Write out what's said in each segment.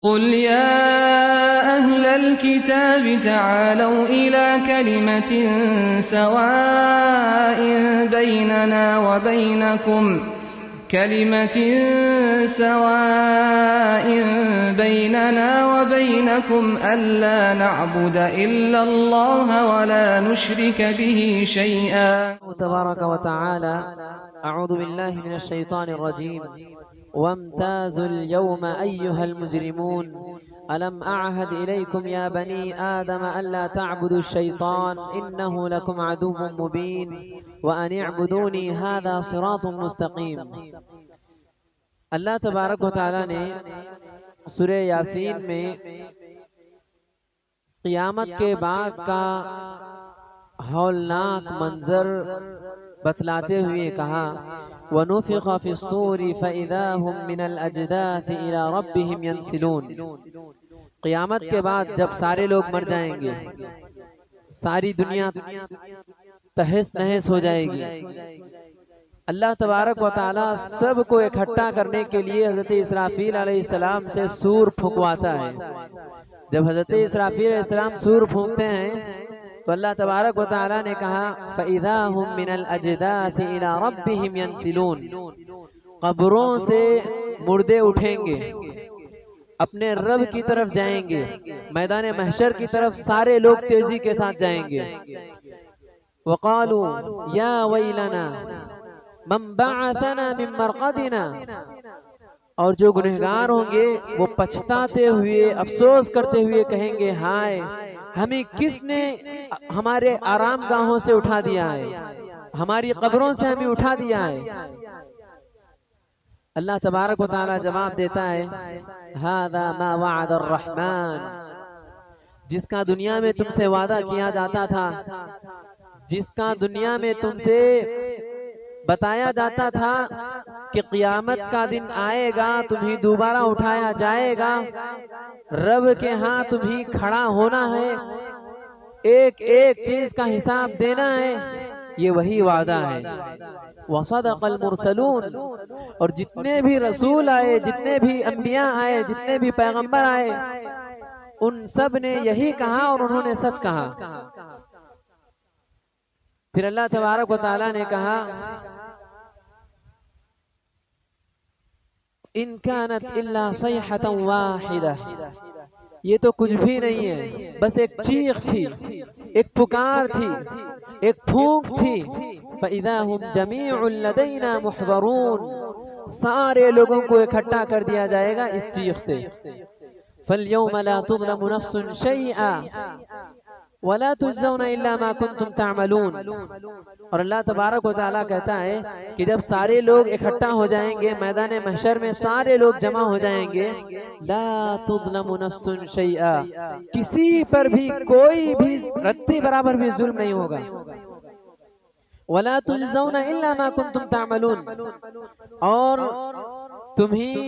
قل يا أهل الكتاب تعالوا إلى كلمة سواء بيننا وبينكم ألا نعبد إلا الله ولا نشرك به شيئا. تبارك وتعالى: أعوذ بالله من الشيطان الرجيم. وامتازوا اليوم أيها المجرمون ألم أعهد إليكم يا بني آدم ألا تعبدوا الشيطان إنه لكم عدو مبين وأن اعبدوني هذا صراط مستقيم. اللہ تبارک و تعالی نے سورہ یاسین میں قیامت کے بعد کا ہولناک منظر بتلاتے ہوئے کہا: وَنُفِخَ فِي الصُّورِ فَإِذَا هُمْ مِنَ الْأَجْدَاثِ إِلَى رَبِّهِمْ يَنْسِلُونَ. قیامت کے بعد جب سارے لوگ مر جائیں گے، ساری دنیا تہس نہس ہو جائے گی، اللہ تبارک و تعالی سب کو اکٹھا کرنے کے لیے حضرت اسرافیل علیہ السلام سے سور پھونکواتا ہے. جب حضرت اسرافیل علیہ السلام سور پھونکتے ہیں تو اللہ تبارک و تعالی نے کہا: فَإِذَا هُمْ مِنَ الْأَجْدَاثِ إِلَى رَبِّهِمْ يَنْسِلُونَ. قبروں سے مردے اٹھیں گے، اپنے رب کی طرف جائیں گے، میدان محشر کی طرف سارے لوگ تیزی کے ساتھ جائیں گے. وَقَالُوا يَا وَيْلَنَا من بعثنا من مرقدنا. اور جو گنہگار ہوں گے وہ پچھتاتے ہوئے، افسوس کرتے ہوئے کہیں گے: ہائے، ہمیں کس نے ہمارے آرام گاہوں سے اٹھا دیا ہے، ہماری قبروں سے ہمیں اٹھا دیا ہے. اللہ تبارک و تعالی جواب دیتا ہے: هذا ما وعد الرحمن. جس کا دنیا میں تم سے وعدہ کیا جاتا تھا، جس کا دنیا میں تم سے بتایا جاتا تھا کہ قیامت کا دن آئے گا، تمہیں دوبارہ اٹھایا جائے گا، رب کے ہاں تمہیں کھڑا ہونا ہے، ایک ایک چیز کا حساب دینا ہے، یہ وہی وعدہ ہے. وَصَدَقَ الْمُرْسَلُونَ. اور جتنے بھی رسول آئے، جتنے بھی انبیاء آئے، جتنے بھی پیغمبر آئے، ان سب نے یہی کہا اور انہوں نے سچ کہا. پھر اللہ تبارک و تعالی نے کہا: ان كانت الا صيحة واحدة. یہ تو کچھ بھی نہیں ہے، بس ایک چیخ تھی، ایک پکار تھی، ایک پھونک تھی. فَإِذَا هُمْ جَمِيعٌ لَدَيْنَا مُحْضَرُونَ. سارے لوگوں کو اکٹھا کر دیا جائے گا اس چیخ سے. فَالْيَوْمَ لَا تُظْلَمُ نَفْسٌ شَيْئًا وَلَا تُجْزَوْنَ إِلَّا مَا كُنْتُمْ تَعْمَلُونَ. اور اللہ تبارک و تعالیٰ کہتا ہے کہ جب سارے لوگ اکٹھا ہو جائیں گے میدان محشر میں، سارے لوگ جمع ہو جائیں گے، لا تظلم نفس شیئا. کسی پر بھی کوئی بھی رتی برابر بھی ظلم نہیں ہوگا. وَلَا تُجْزَوْنَ إِلَّا مَا كُنْتُمْ تَعْمَلُونَ. اور تمہیں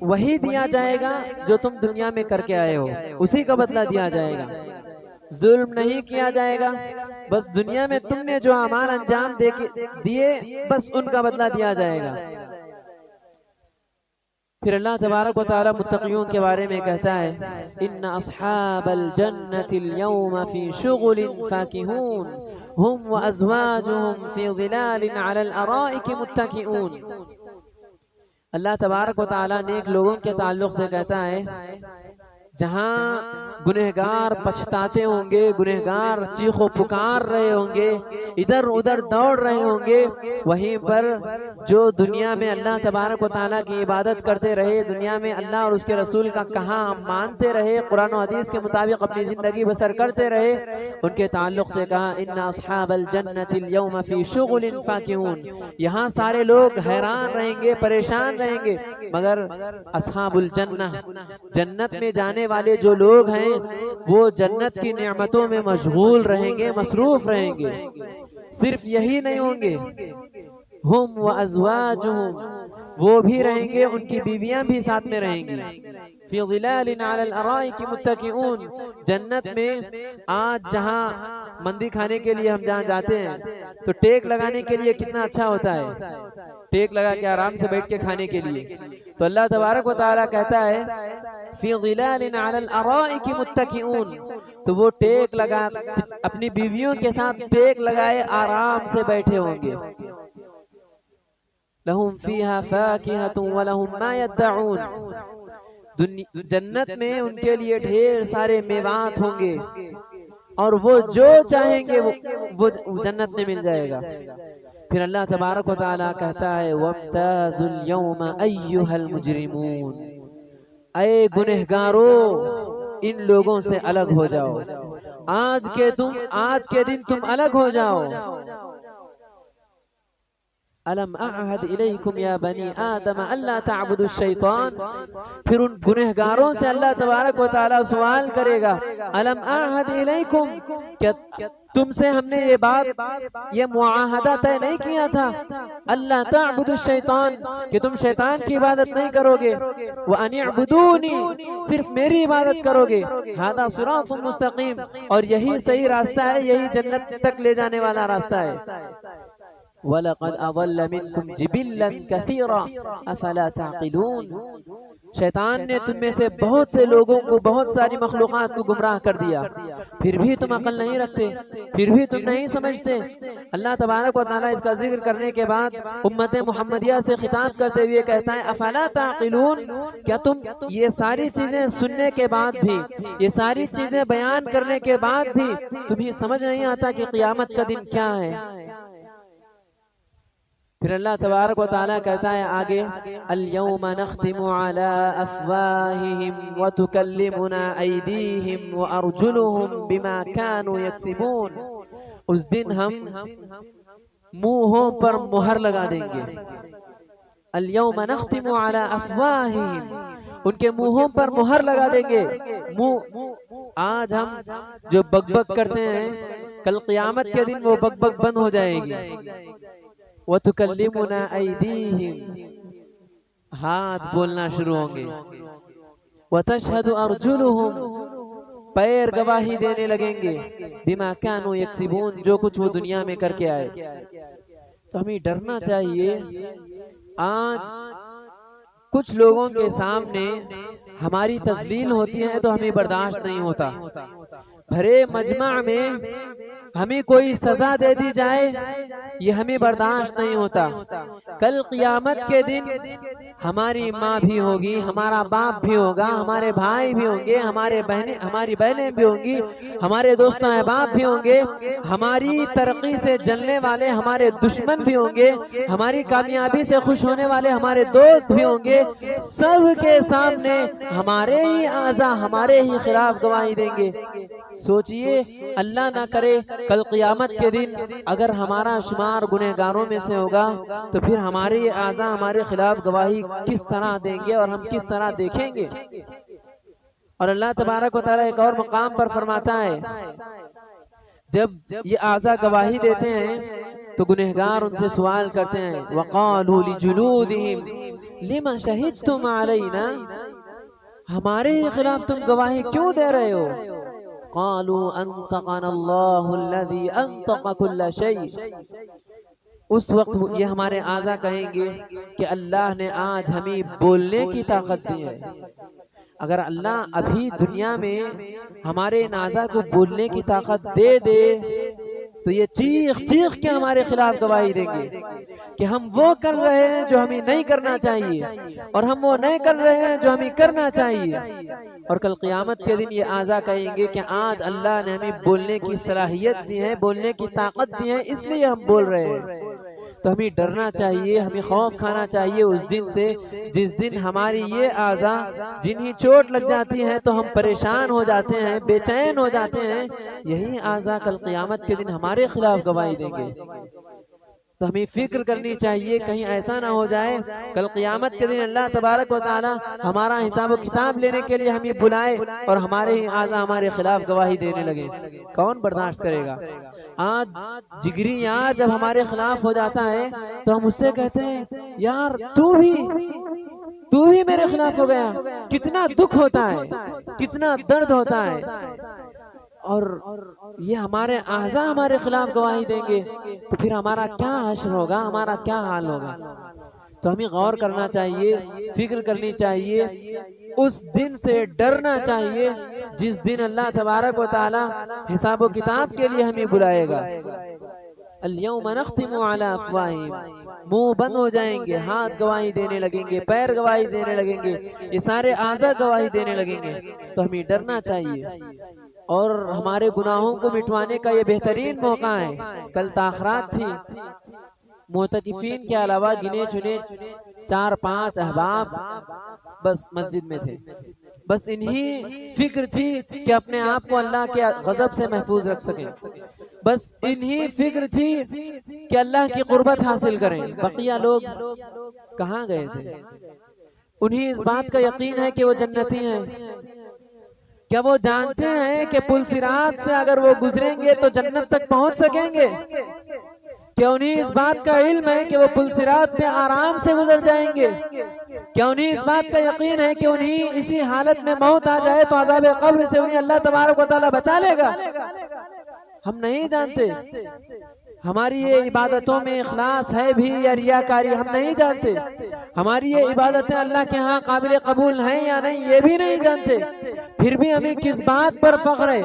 وہی دیا جائے گا جو تم دنیا میں کر کے آئے ہو، اسی کا بدلہ دیا جائے گا. ظلم نہیں کیا جائے گا، بس دنیا میں تم نے جو اعمال انجام دیے بس ان کا بدلہ دیا جائے گا. پھر اللہ تبارک و تعالی متقیوں کے بارے میں کہتا ہے: ان اصحاب الجنة اليوم في شغل فاكهون هم وازواجهم في ظلال على الارائك متكئون. اللہ تبارک و تعالی نیک لوگوں کے تعلق سے کہتا ہے: جہاں گنہگار پچھتاتے ہوں گے، گنہگار چیخ و پکار رہے ہوں گے، ادھر ادھر دوڑ رہے ہوں گے، وہیں پر جو دنیا میں اللہ تبارک و تعالیٰ کی عبادت کرتے رہے، دنیا میں اللہ اور اس کے رسول کا کہا مانتے رہے، قرآن و حدیث کے مطابق اپنی زندگی بسر کرتے رہے، ان کے تعلق سے کہا: ان اصحاب الجنت اليوم فی شغل فاکہون. یہاں سارے لوگ حیران رہیں گے، پریشان رہیں گے، مگر اصحاب الجنہ، جنت میں جانے والے جو لوگ ہیں وہ جنت کی نعمتوں میں مشغول رہیں گے، مصروف رہیں گے. صرف یہی نہیں ہوں گے، ہم و ازواجہم، وہ بھی رہیں گے، ان کی بیویاں بھی ساتھ میں رہیں گی. فی ظلال علی الارائک متکئون. جنت میں آج جہاں مندی کھانے کے لیے ہم جہاں جاتے ہیں تو ٹیک لگانے کے لیے کتنا اچھا ہوتا ہے، ٹیک لگا کے آرام سے بیٹھ کے کھانے کے لیے. تو اللہ تبارک و تعالیٰ کہتا ہے فی ظلال علی الارائک متکئون. تو وہ ٹیک لگا اپنی بیویوں کے ساتھ ٹیک لگائے آرام سے بیٹھے ہوں گے. لہم فیہا فاکہۃ ولہم ما یدعون. جنت میں ان کے لیے ڈھیر سارے میوات ہوں گے اور وہ جو چاہیں گے وہ جنت میں مل جائے گا. پھر اللہ تبارک و تعالیٰ کہتا ہے وَامْتَازُوا الْيَوْمَ أَيُّهَا الْمُجْرِمُونَ. اے گنہگارو ان لوگوں سے الگ ہو جاؤ. آج کے دن تم الگ ہو جاؤ. الم اعہد الیکم یا بنی آدم الا تعبدوا الشیطان. پھر ان گنہگاروں سے اللہ تبارک و تعالیٰ سوال کرے گا الم اعہد الیکم، کیا تم سے ہم نے یہ معاہدہ طے نہیں کیا تھا اللہ تعبدوا الشیطان کہ تم شیطان کی عبادت نہیں کرو گے، وان اعبدونی صرف میری عبادت کرو گے. ھذا صراط مستقیم. اور یہی صحیح راستہ ہے، یہی جنت تک لے جانے والا راستہ ہے. وَلَقَدْ أَضَلَّ مِنْكُمْ جِبِلًّا كَثِيرًا أَفَلَا تَعْقِلُونَ. شیطان نے تم میں سے بہت سے لوگوں کو، بہت ساری مخلوقات کو گمراہ کر دیا، پھر بھی تم عقل نہیں رکھتے، پھر بھی تم نہیں سمجھتے. اللہ تبارک و تعالیٰ اس کا ذکر کرنے کے بعد امت محمدیہ سے خطاب کرتے ہوئے کہتا ہے افلا تعقلون. کیا تم یہ ساری چیزیں سننے کے بعد بھی، یہ ساری چیزیں بیان کرنے کے بعد بھی تمہیں سمجھ نہیں آتا کہ قیامت کا دن کیا ہے؟ پھر اللہ تبارک و تعالیٰ کہتا ہے آگے اليوم نختم على افواہہم وتکلمنا ایدیہم وارجلہم بما كانوا یکسبون. اس دن ہم منہوں پر مہر لگا دیں گے. اليوم نختم على افواہہم، ان کے منہوں پر مہر لگا دیں گے. آج ہم جو بک بک کرتے ہیں کل قیامت کے دن وہ بک بک بند ہو جائے گی. وَتُكَلِّمُنَا أَيْدِيهِمْ، ہاتھ بولنا شروع ہوں گے. وَتَشْهَدُ أَرْجُلُهُمْ، پیر گواہی دینے لگیں گے. بِمَا كَانُوا يَكْسِبُونَ، جو کچھ وہ دنیا میں کر کے آئے. تو ہمیں ڈرنا چاہیے. آج کچھ لوگوں کے سامنے ہماری تذلیل ہوتی ہے تو ہمیں برداشت نہیں ہوتا. بھرے مجمع میں ہمیں کوئی سزا دے دی جائے یہ ہمیں برداشت نہیں ہوتا. کل قیامت کے دن ہماری ماں بھی ہوگی، ہمارا باپ بھی ہوگا، ہمارے بھائی بھی ہوں گے، ہماری بہنیں بھی ہوں گی، ہمارے دوست احباب بھی ہوں گے، ہماری ترقی سے جلنے والے ہمارے دشمن بھی ہوں گے، ہماری کامیابی سے خوش ہونے والے ہمارے دوست بھی ہوں گے. سب کے سامنے ہمارے ہی اعضاء ہمارے ہی خلاف گواہی دیں گے. سوچئے اللہ نہ کرے کل قیامت کے دن اگر ہمارا شمار گنہگاروں میں سے ہوگا تو پھر ہمارے اعضاء ہمارے خلاف گواہی کس طرح دیں گے اور ہم کس طرح دیکھیں گے. اور اللہ تبارک و تعالیٰ ایک اور مقام پر فرماتا ہے جب یہ اعضاء گواہی دیتے ہیں تو گنہگار ان سے سوال کرتے ہیں وَقَالُوا لِجُلُودِهِمْ لِمَ شَهِدْتُمْ عَلَيْنَا، ہمارے خلاف تم گواہی کیوں دے رہے ہو؟ قالوا انطقنا اللہ الذی انطق کل شیء. اس وقت یہ ہمارے اعضاء کہیں گے کہ اللہ نے آج ہمیں بولنے کی طاقت دی ہے. اگر اللہ ابھی دنیا میں ہمارے اعضاء کو بولنے کی طاقت دے دے تو یہ چیخ چیخ کے ہمارے خلاف گواہی دیں گے کہ ہم وہ کر رہے ہیں جو ہمیں نہیں کرنا چاہیے اور ہم وہ نہیں کر رہے ہیں جو ہمیں کرنا چاہیے. اور کل قیامت کے دن یہ اعضاء کہیں گے کہ آج اللہ نے ہمیں بولنے کی صلاحیت دی ہے، بولنے کی طاقت دی ہے، اس لیے ہم بول رہے ہیں. تو ہمیں ڈرنا چاہیے، ہمیں خوف کھانا چاہیے اس دن سے جس دن ہماری یہ اعضاء جنہیں چوٹ لگ جاتی ہے تو ہم پریشان ہو جاتے ہیں، بے چین ہو جاتے ہیں، یہی اعضاء کل قیامت کے دن ہمارے خلاف گواہی دیں گے. تو ہمیں فکر کرنی چاہیے کہیں ایسا نہ ہو جائے کل قیامت کے دن اللہ تبارک و تعالی ہمارا حساب و کتاب لینے کے لیے ہمیں بلائے اور ہمارے ہی اعضاء ہمارے خلاف گواہی دینے لگے. کون برداشت کرے گا؟ آج جگری یار جب ہمارے خلاف ہو جاتا ہے تو ہم اس سے کہتے ہیں یار تو بھی میرے خلاف ہو گیا. کتنا دکھ ہوتا ہے، کتنا درد ہوتا ہے. اور یہ ہمارے اعضاء ہمارے خلاف گواہی دیں گے تو پھر ہمارا کیا حشر ہوگا، ہمارا کیا حال ہوگا. تو ہمیں غور کرنا چاہیے، فکر کرنی چاہیے، اس دن سے ڈرنا چاہیے جس دن اللہ تبارک و تعالی حساب و کتاب کے لیے ہمیں بلائے گا. الیوم نختم علی افواہہم، منہ بند ہو جائیں گے، ہاتھ گواہی دینے لگیں گے، پیر گواہی دینے لگیں گے، یہ سارے اعضاء گواہی دینے لگیں گے. تو ہمیں ڈرنا چاہیے اور ہمارے گناہوں کو مٹوانے کا یہ بہترین موقع ہے. کل تاخرات تھی، معتکفین کے علاوہ گنے چنے 4-5 احباب بس مسجد میں تھے. بس انہی فکر تھی کہ اپنے آپ کو اللہ کے غضب سے محفوظ رکھ سکیں. بس انہی فکر تھی کہ اللہ کی قربت حاصل کریں. بقیہ لوگ کہاں گئے تھے؟ انہیں اس بات کا یقین ہے کہ وہ جنتی ہیں. کیا وہ جانتے ہیں کہ پل صراط سے اگر وہ گزریں گے تو جنت تک پہنچ سکیں گے؟ کیا انہیں اس بات کا علم ہے کہ وہ پل صراط پہ آرام سے گزر جائیں گے؟ کیا انہیں اس بات کا یقین ہے کہ انہیں اسی حالت میں موت آ جائے تو عذاب قبر سے انہیں اللہ تبارک و تعالی بچا لے گا؟ ہم نہیں جانتے. ہماری یہ عبادتوں میں اخلاص ہے بھی یا ریاکاری ہم نہیں جانتے. ہماری یہ عبادتیں اللہ کے ہاں قابل قبول ہیں یا نہیں یہ بھی نہیں جانتے. پھر بھی ہمیں کس بات پر فخر ہے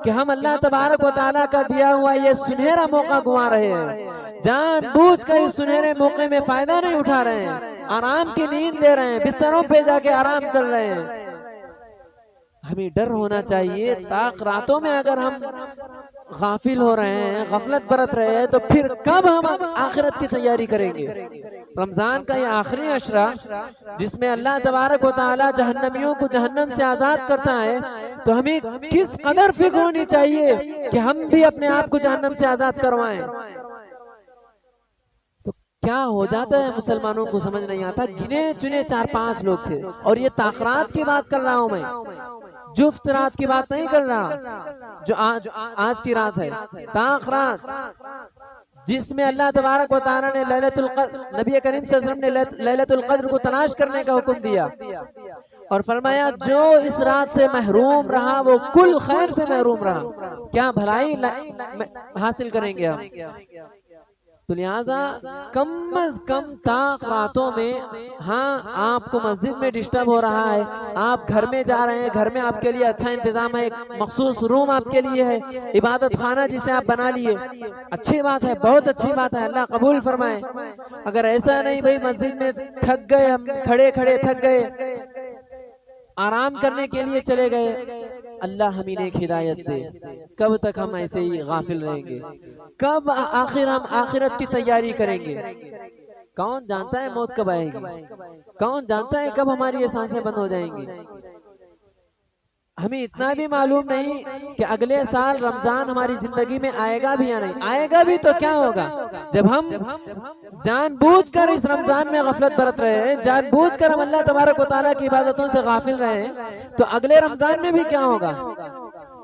کہ ہم اللہ تبارک و تعالیٰ کا دیا ہوا یہ سنہرا موقع گنوا رہے ہیں. جان بوجھ کر اس سنہرے موقع میں فائدہ نہیں اٹھا رہے ہیں، آرام کی نیند لے رہے ہیں، بستروں پہ جا کے آرام کر رہے ہیں. ہمیں ڈر ہونا چاہیے. طاق راتوں میں اگر ہم غافل ہو رہے ہیں، غفلت برت رہے ہیں، تو پھر کب ہم آخرت کی تیاری کریں گے؟ رمضان کا یہ آخری عشرہ جس میں اللہ تبارک و تعالی جہنمیوں کو جہنم سے آزاد کرتا ہے، تو ہمیں کس قدر فکر ہونی چاہیے کہ ہم بھی اپنے آپ کو جہنم سے آزاد کروائیں. تو کیا ہو جاتا ہے مسلمانوں کو سمجھ نہیں آتا. گنے چنے 4-5 لوگ تھے اور یہ تاخرات کی بات کر رہا ہوں میں، جفت رات کی بات نہیں کر رہا جو آج کی رات ہے. تاخرات جس میں اللہ تبارک و تعالی نے لیلۃ القدر، نبی کریم صلی اللہ علیہ وسلم نے لیلۃ القدر کو تلاش کرنے کا حکم دیا اور فرمایا جو اس رات سے محروم رہا وہ کل خیر سے محروم رہا. کیا بھلائی حاصل کریں گے ہم؟ تو لہٰذا کم از کم طاق راتوں میں، ہاں آپ کو مسجد میں ڈسٹرب ہو رہا ہے، آپ گھر میں جا رہے ہیں، گھر میں آپ کے لیے اچھا انتظام ہے، ایک مخصوص روم آپ کے لیے ہے، عبادت خانہ جسے آپ بنا لیے، اچھی بات ہے، بہت اچھی بات ہے، اللہ قبول فرمائے. اگر ایسا نہیں بھئی مسجد میں تھک گئے، ہم کھڑے کھڑے تھک گئے، آرام کرنے کے لیے چلے گئے، اللہ ہمیں نیک ہدایت دے. کب تک ہم ایسے ہی غافل رہیں گے؟ کب آخر ہم آخرت کی تیاری کریں گے؟ کون جانتا ہے موت کب آئے گی؟ کون جانتا ہے کب ہماری یہ سانسیں بند ہو جائیں گی؟ ہمیں اتنا بھی معلوم نہیں کہ اگلے سال رمضان ہماری زندگی میں آئے گا بھی یا نہیں. آئے گا بھی تو کیا ہوگا؟ جب ہم جان بوجھ کر اس رمضان میں غفلت برت رہے ہیں، جان بوجھ کر ہم اللہ تبارک و تعالیٰ کی عبادتوں سے غافل رہے ہیں، تو اگلے رمضان میں بھی کیا ہوگا؟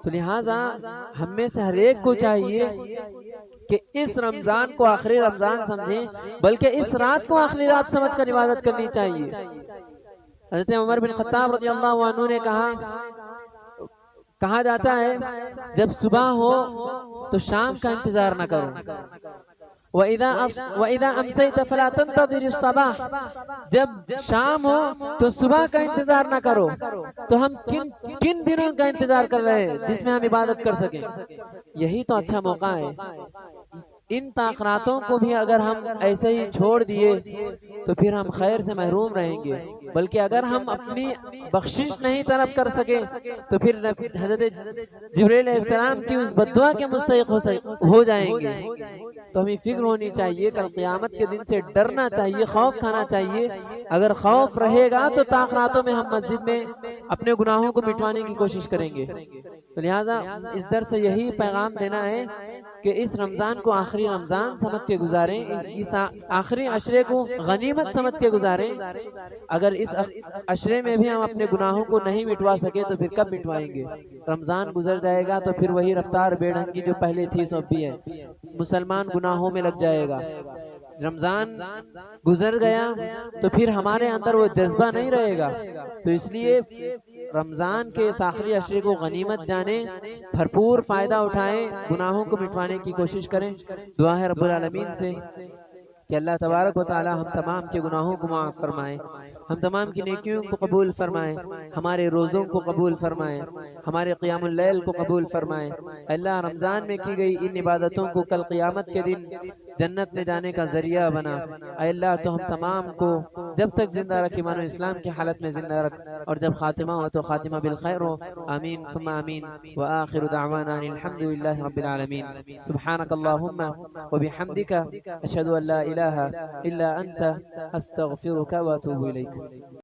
تو لہٰذا ہم میں سے ہر ایک کو چاہیے کہ اس رمضان کو آخری رمضان سمجھیں، بلکہ اس رات کو آخری رات سمجھ کر عبادت کرنی چاہیے. حضرت عمر بن خطاب رضی اللہ عنہ نے کہا جاتا ہے جب صبح ہو تو شام کا انتظار نہ کرو. وَإِذَا أَمْسَيْتَ فَلَا تَنْتَظِرِ الصَّبَاحَ، جب شام ہو تو صبح کا انتظار نہ کرو. تو ہم کن دنوں کا انتظار کر رہے ہیں جس میں ہم عبادت کر سکیں؟ یہی تو اچھا موقع ہے. ان تاخراتوں کو بھی اگر ہم ایسے ہی چھوڑ دیے تو پھر ہم خیر سے محروم رہیں گے. بلکہ اگر ہم اپنی بخشش نہیں طلب کر سکے تو پھر حضرت جبرائیل علیہ السلام کی اس بددعا کے مستحق ہو جائیں گے۔ تو ہمیں فکر ہونی چاہیے، کل قیامت کے دن سے ڈرنا چاہیے، خوف کھانا چاہیے۔ اگر خوف رہے گا تو تاخراتوں میں ہم مسجد میں اپنے گناہوں کو مٹوانے کی کوشش کریں گے۔ تو لہٰذا اس درس سے یہی پیغام دینا ہے کہ اس رمضان کو آخری رمضان سمجھ کے گزاریں، اس آخری عشرے کو غنیمت سمجھ کے گزاریں۔ اگر اس عشرے میں بھی ہم اپنے گناہوں کو نہیں مٹوا سکے تو پھر کب مٹوائیں گے؟ رمضان گزر جائے گا تو پھر وہی رفتار بے ڈھنگی جو پہلے تھی سو بھی ہے، مسلمان گناہوں میں لگ جائے گا۔ رمضان گزر گیا تو پھر ہمارے اندر وہ جذبہ نہیں رہے گا۔ تو اس لیے رمضان کے اس آخری عشرے کو غنیمت جانیں، بھرپور فائدہ اٹھائیں، گناہوں کو مٹوانے کی کوشش کریں۔ دعا ہے رب العالمین سے کہ اللہ تبارک و تعالی ہم تمام کے گناہوں کو معاف فرمائے، ہم تمام کی نیکیوں کو قبول فرمائے، ہمارے روزوں کو قبول فرمائے، ہمارے قیام اللیل کو قبول فرمائے۔ اللہ رمضان میں کی گئی ان عبادتوں کو کل قیامت کے دن جنت میں جانے کا ذریعہ بنا۔ اے اللہ تو ہم تمام کو جب تک زندہ رکھ ایمان و اسلام کی حالت میں زندہ رکھ، اور جب خاتمہ ہو تو خاتمہ بالخیر ہو۔ آمین ثم آمین، وآخر دعوانا الحمدللہ رب العالمین۔ سبحانک اللہم وبحمدک، اشہد ان لا الہ الا انت، استغفرک واتوب الیک۔